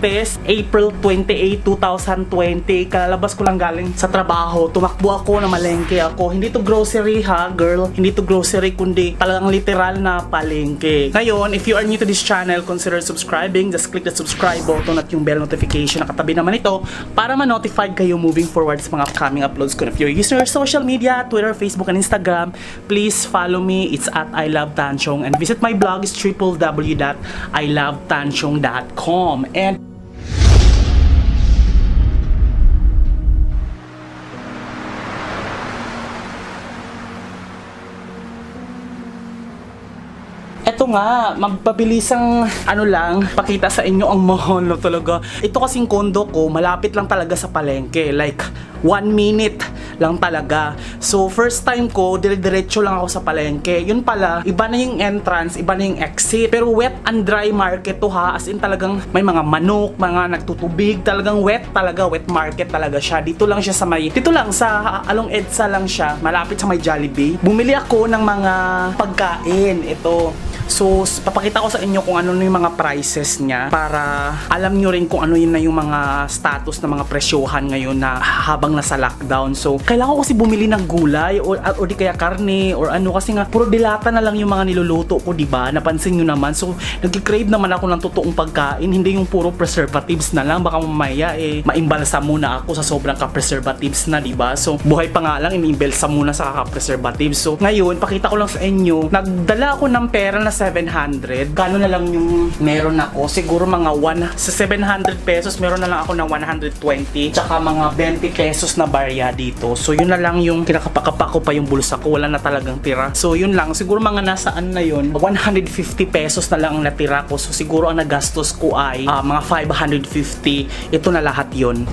Martes, April 28, 2020. Kalalabas ko lang galing sa trabaho. Tumakbo ako na malengke ako. Hindi to grocery ha, girl. Hindi to grocery kundi talagang literal na palengke. Ngayon, if you are new to this channel, consider subscribing. Just click the subscribe button at yung bell notification na katabi naman ito para ma-notify kayo moving forward sa mga upcoming uploads ko. If you're using your social media, Twitter, Facebook, and Instagram, please follow me. It's at I Love Tanchong, and visit my blog is www.ilovetanchong.com. And eto nga, magpabilisang pakita sa inyo ang mall no talaga. Ito kasing kondo ko, malapit lang talaga sa palengke. Like, 1 minute lang talaga. So, first time ko, dire-diretso lang ako sa palengke. Yun pala, iba na yung entrance, iba na yung exit. Pero wet and dry market to ha. As in talagang may mga manok, mga nagtutubig. Talagang wet talaga, wet market talaga siya. Dito lang sa Along EDSA lang siya. Malapit sa may Jollibee. Bumili ako ng mga pagkain. Ito. So, papakita ko sa inyo kung ano yung mga prices niya para alam nyo rin kung ano yun na yung mga status ng mga presyohan ngayon na habang nasa lockdown. So, kailangan ko kasi bumili ng gulay o di kaya karne or ano kasi nga puro dilata na lang yung mga niluluto ko, diba? Napansin nyo naman. So, nag-crave naman ako ng totoong pagkain, hindi yung puro preservatives na lang. Baka mamaya maimbalsa muna ako sa sobrang ka-preservatives na, diba? So, buhay pa nga lang, inimbalsa muna sa kaka-preservatives. So, ngayon, pakita ko lang sa inyo, nagdala ako ng pera na 700. Gano'n na lang yung meron ako. Siguro mga sa 700 pesos, meron na lang ako ng 120. Tsaka mga 20 pesos na barya dito. So, yun na lang yung kinakapakapa ko pa yung bulsa ko. Wala na talagang tira. So, yun lang. Siguro mga nasaan na yun, 150 pesos na lang ang natira ko. So, siguro ang nagastos ko ay mga 550. Ito na lahat yun.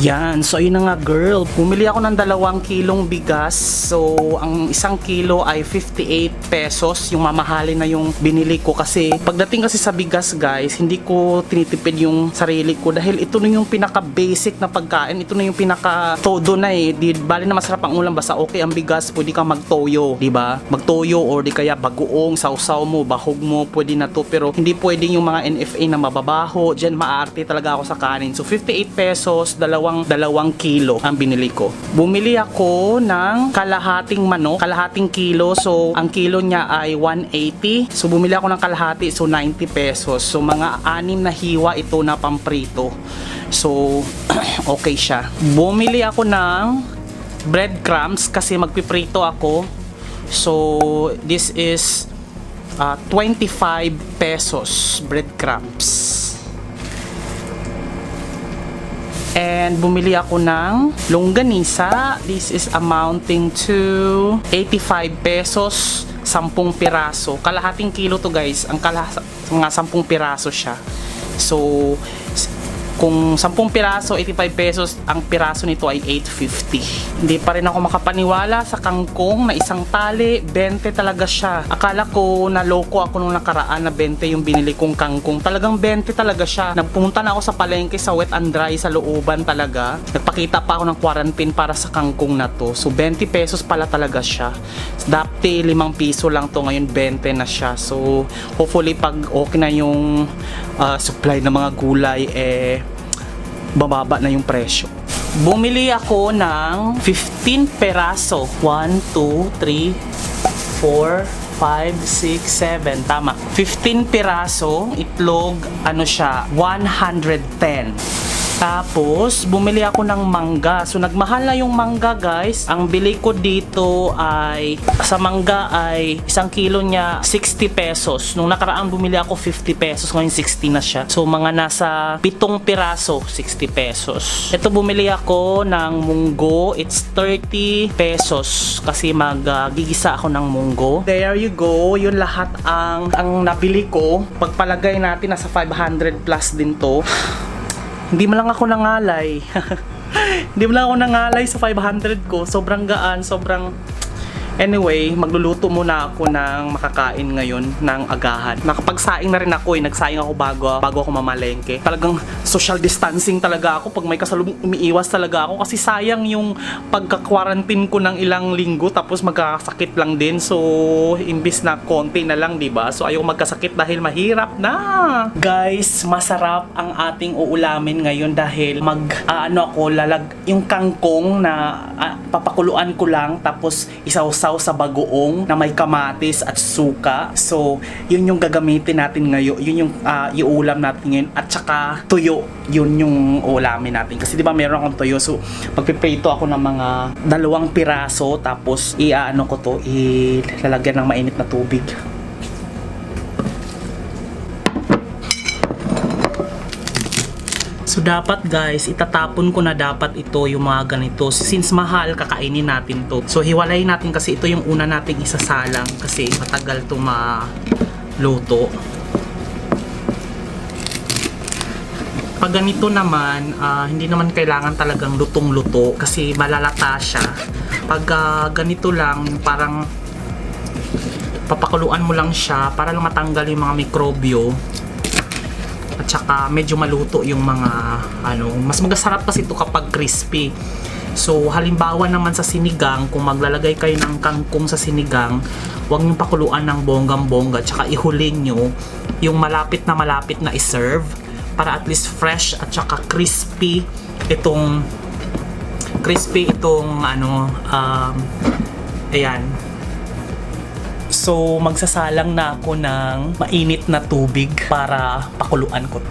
Yan, so ayun na nga girl, bumili ako ng 2 kilong bigas. So ang 1 kilo ay 58 pesos. Yung mamahalin na yung binili ko kasi pagdating kasi sa bigas guys, hindi ko tinitipid yung sarili ko dahil ito na yung pinaka basic na pagkain. Ito na yung pinaka todo na Di bali na masarap ang ulam basta okay ang bigas, pwede ka magtoyo, diba? Magtoyo or di kaya bagoong, sausaw mo, bahog mo, pwede na to. Pero hindi pwede yung mga NFA na mababaho. Diyan maarte talaga ako sa kanin. So 58 pesos, 2 kilo ang binili ko. Bumili ako ng kalahating manok, kalahating kilo. So, ang kilo niya ay 180. So, bumili ako ng kalahati. So, 90 pesos. So, mga 6 na hiwa ito na pamprito. So, okay siya. Bumili ako ng breadcrumbs kasi magpiprito ako. So, this is 25 pesos breadcrumbs. And bumili ako ng longganisa. This is amounting to 85 pesos, 10 piraso. Kalahating kilo to guys. Mga 10 piraso siya. So, kung 10 piraso, 85 pesos, ang piraso nito ay 850. Hindi pa rin ako makapaniwala sa kangkong na isang tali, 20 talaga siya. Akala ko naloko ako nung nakaraan na 20 yung binili kong kangkong. Talagang 20 talaga siya. Nagpumunta na ako sa palengke sa wet and dry sa looban talaga. Nagpakita pa ako ng quarantine para sa kangkong na to. So 20 pesos pala talaga siya. Dati 5 piso lang to, ngayon 20 na siya. So hopefully pag okay na yung supply ng mga gulay bababa na yung presyo. Bumili ako ng 15 peraso. 1, 2, 3, 4, 5, 6, 7. Tama. 15 piraso. Itlog, siya, 110. Tapos, bumili ako ng mangga. So, nagmahal na yung mangga, guys. Ang bili ko dito ay, sa mangga ay, 1 kilo niya, 60 pesos. Nung nakaraan, bumili ako 50 pesos. Ngayon, 60 na siya. So, mga nasa 7 piraso, 60 pesos. Ito, bumili ako ng munggo. It's 30 pesos. Kasi gigisa ako ng munggo. There you go. Yun lahat ang nabili ko. Pagpalagay natin, nasa 500 plus din to. Hindi mo lang ako nangalay. Hindi mo lang ako nangalay sa 500 ko. Sobrang gaan, sobrang Anyway, magluluto muna ako ng makakain ngayon ng agahan. Nakapagsaing na rin ako nagsaing ako bago ako mamalengke. Talagang social distancing talaga ako. Pag may kasalubong, umiiwas talaga ako kasi sayang yung pagka-quarantine ko ng ilang linggo tapos magkakasakit lang din. So, imbis na konti na lang, 'di ba? So, ayaw magkasakit dahil mahirap na. Guys, masarap ang ating uulamin ngayon dahil yung kangkong na papakuluan ko lang tapos isawsaw sa bagoong na may kamatis at suka. So, yun yung gagamitin natin ngayon. Yun yung iulam natin ngayon. At saka tuyo. Yun yung uulamin natin. Kasi di ba meron akong tuyo. So, magpiprito ako ng mga 2 piraso. Tapos, ilalagyan ng mainit na tubig. So dapat guys, itatapon ko na dapat ito yung mga ganito. Since mahal, kakainin natin to. So hiwalay natin kasi ito yung una nating isasalang kasi matagal to maluto. Pag ganito naman, hindi naman kailangan talagang lutong-luto kasi malalata siya. Pag ganito lang, parang papakuluan mo lang siya para lang matanggal yung mga mikrobyo. At saka medyo maluto yung mga mas magasarap kasi ito kapag crispy. So halimbawa naman sa sinigang, kung maglalagay kayo ng kangkong sa sinigang, huwag niyong pakuluan ng bonggang-bongga, at saka ihulin nyo yung malapit na iserve para at least fresh at saka crispy itong ayan. So, magsasalang na ako ng mainit na tubig para pakuluan ko.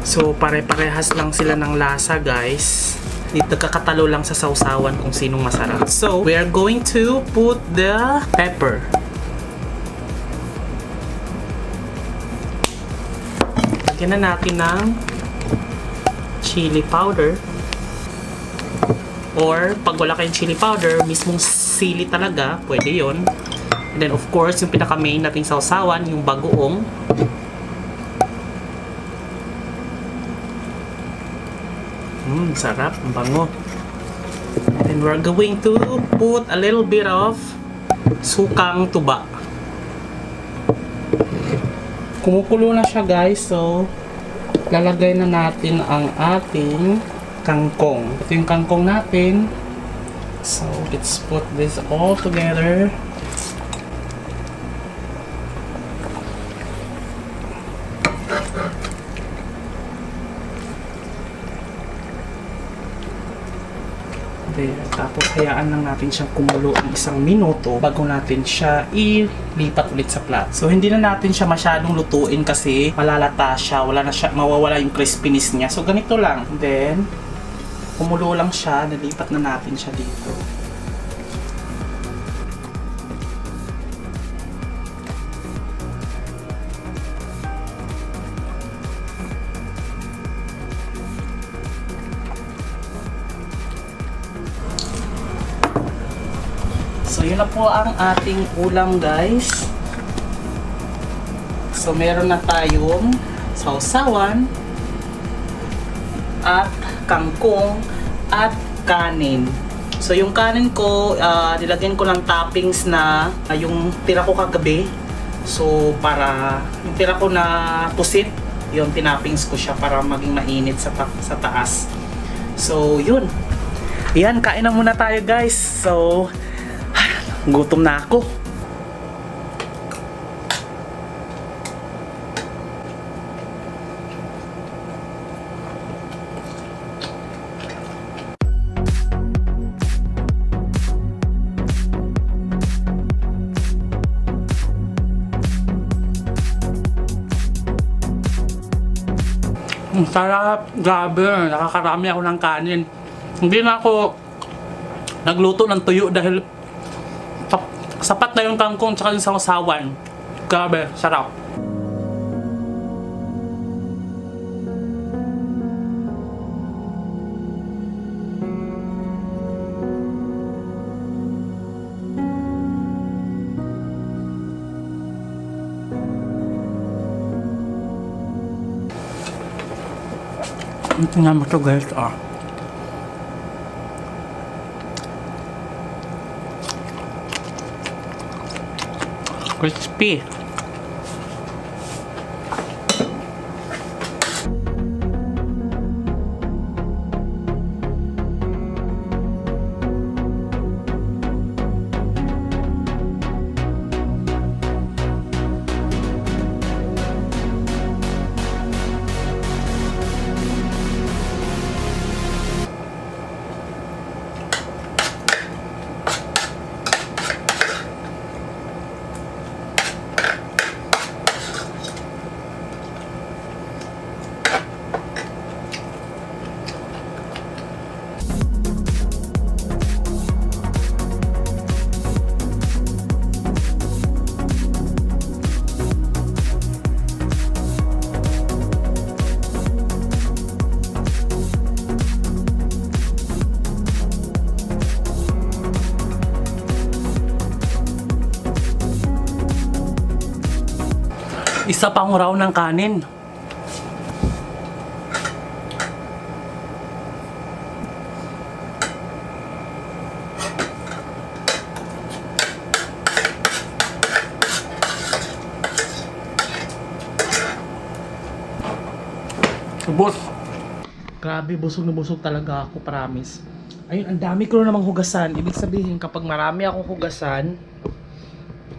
So, pare-parehas lang sila ng lasa, guys. Nagkakatalo lang sa sausawan kung sinong masarap. So, we are going to put the pepper. Lagyan na natin ng chili powder. Or, pag wala kayong chili powder, mismong sili talaga, pwede yon. And then of course, yung pinaka-main nating sausawan, yung bagoong. Sarap, ang bango. And then we're going to put a little bit of sukang tuba. Kumukulo na siya guys, so lalagay na natin ang ating kangkong. Ito yung kangkong natin. So let's put this all together. Tapos hayaan lang natin siyang kumulo ng 1 minuto bago natin siya ilipat ulit sa plat. So hindi na natin siya masyadong lutuin kasi malalata siya, mawawala yung crispiness niya. So ganito lang. Then kumulo lang siya, nalipat na natin siya dito. So, yun na po ang ating ulam, guys. So, meron na tayong sausawan at kangkong at kanin. So, yung kanin ko, nilagyan ko ng toppings na yung tira ko kagabi. So, para yung tira ko na pusit, yung tinappings ko siya para maging mainit sa taas. So, yun. Yan, kain na muna tayo, guys. So, gutom na ako. Ang sarap. Grabe. Nakakarami ako ng kanin. Hindi na ako nagluto ng tuyo dahil sapat na yung kangkong tsaka yung sausawan. Grabe, sarap. Tingnan mo to guys, Crispy. Isa pang raw ng kanin. Subos. Grabe, busog na busog talaga ako, promise. Ayun, ang dami ko na namang hugasan. Ibig sabihin, kapag marami akong hugasan,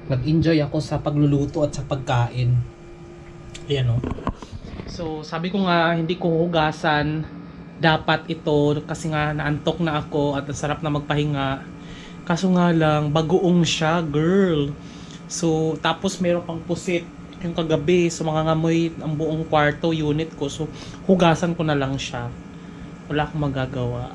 nag-enjoy ako sa pagluluto at sa pagkain. Ayan o. So, sabi ko nga, hindi ko hugasan dapat ito kasi nga naantok na ako at ang sarap na magpahinga. Kaso nga lang, bagoong siya, girl. So, tapos meron pang pusit yung kagabi. So, mangangamoy ang buong kwarto, unit ko. So, hugasan ko na lang siya. Wala akong magagawa.